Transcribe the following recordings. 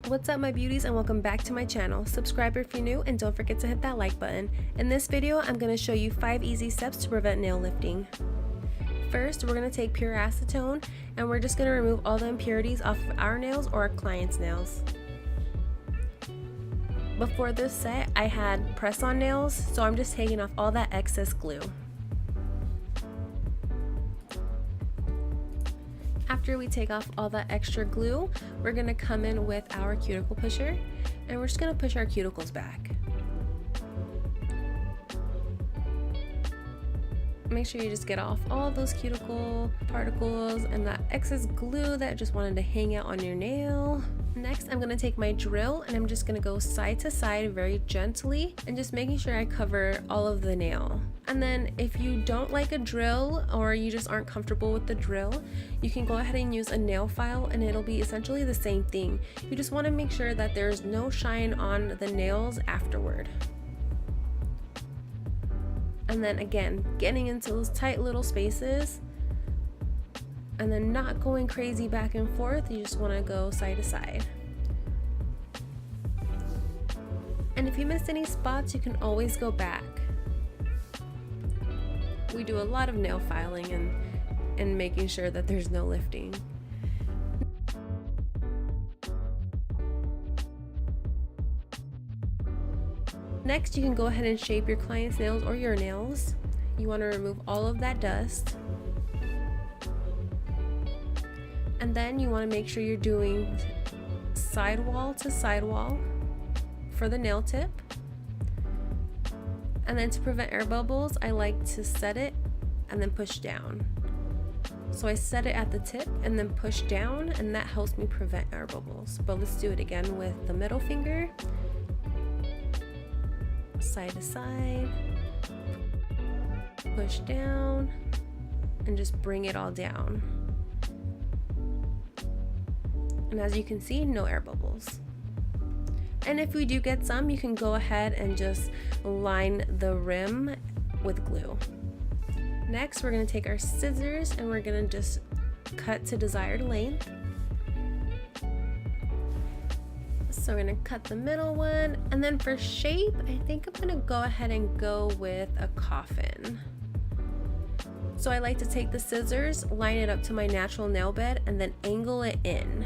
What's up my beauties, and welcome back to my channel. Subscribe if you're new and don't forget to hit that like button. In this video I'm going to show you 5 easy steps to prevent nail lifting. First, we're going to take pure acetone and we're just going to remove all the impurities off of our nails or our client's nails. Before this set I had press-on nails, so I'm just taking off all that excess glue. After we take off all that extra glue, we're going to come in with our cuticle pusher and we're just going to push our cuticles back. Make sure you just get off all those cuticle particles and that excess glue that just wanted to hang out on your nail. Next, I'm going to take my drill and I'm just going to go side to side very gently and just making sure I cover all of the nail. And then if you don't like a drill or you just aren't comfortable with the drill, you can go ahead and use a nail file and it'll be essentially the same thing. You just want to make sure that there's no shine on the nails afterward. And then again, getting into those tight little spaces and then not going crazy back and forth. You just want to go side to side. And if you missed any spots, you can always go back. We do a lot of nail filing and making sure that there's no lifting. Next, you can go ahead and shape your client's nails or your nails. You want to remove all of that dust. And then you want to make sure you're doing sidewall to sidewall for the nail tip. And then to prevent air bubbles, I like to set it and then push down. So I set it at the tip and then push down, and that helps me prevent air bubbles. But let's do it again with the middle finger. Side to side, push down, and just bring it all down. And as you can see, no air bubbles. And if we do get some, you can go ahead and just line the rim with glue. Next, we're going to take our scissors and we're going to just cut to desired length. So we're going to cut the middle one, and then for shape, I think I'm going to go ahead and go with a coffin. So I like to take the scissors, line it up to my natural nail bed, and then angle it in.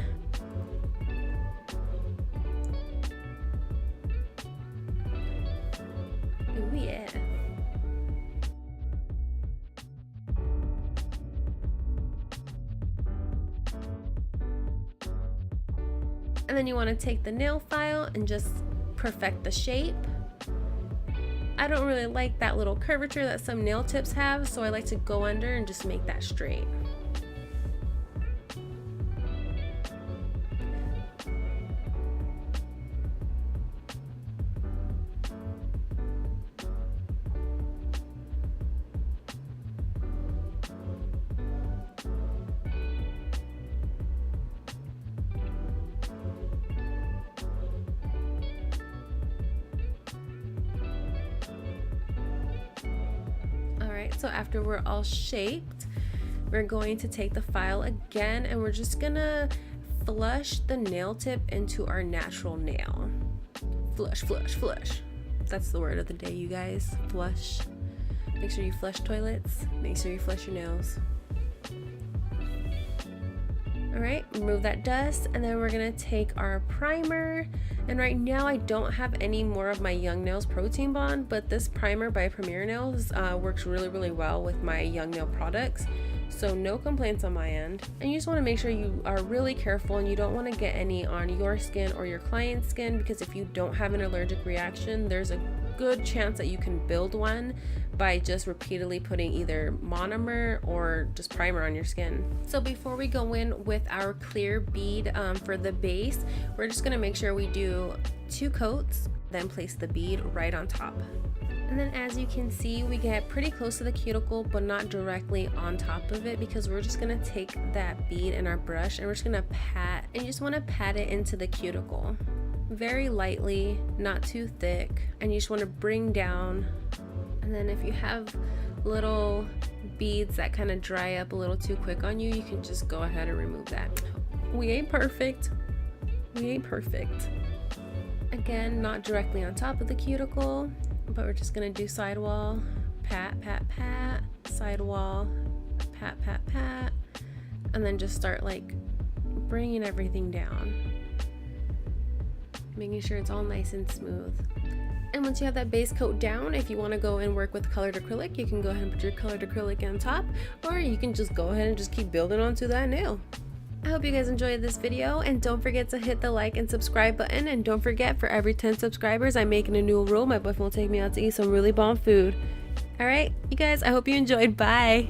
Ooh, yeah. And then you want to take the nail file and just perfect the shape. I don't really like that little curvature that some nail tips have, so I like to go under and just make that straight. So after we're all shaped, we're going to take the file again and we're just gonna flush the nail tip into our natural nail. Flush, flush, flush. That's the word of the day, you guys. Flush. Make sure you flush toilets. Make sure you flush your nails. Alright, remove that dust, and then we're gonna take our primer. And right now I don't have any more of my Young Nails Protein Bond, but this primer by Premier Nails works really well with my Young Nail products, so no complaints on my end. And you just want to make sure you are really careful and you don't want to get any on your skin or your client's skin, because if you don't have an allergic reaction, there's a good chance that you can build one by just repeatedly putting either monomer or just primer on your skin. So before we go in with our clear bead for the base, we're just going to make sure we do 2 coats, then place the bead right on top. And then as you can see, we get pretty close to the cuticle but not directly on top of it, because we're just going to take that bead in our brush and we're just going to pat, and you just want to pat it into the cuticle very lightly, not too thick, and you just want to bring down. And then if you have little beads that kind of dry up a little too quick on you, you can just go ahead and remove that. We ain't perfect, We ain't perfect. Again, not directly on top of the cuticle, but we're just gonna do sidewall, pat, pat, pat, sidewall, pat, pat, pat, and then just start like bringing everything down, making sure it's all nice and smooth. And once you have that base coat down, if you want to go and work with colored acrylic, you can go ahead and put your colored acrylic on top, or you can just go ahead and just keep building onto that nail. I hope you guys enjoyed this video, and don't forget to hit the like and subscribe button, and don't forget, for every 10 subscribers I'm making a new rule. My boyfriend will take me out to eat some really bomb food. Alright, you guys, I hope you enjoyed. Bye!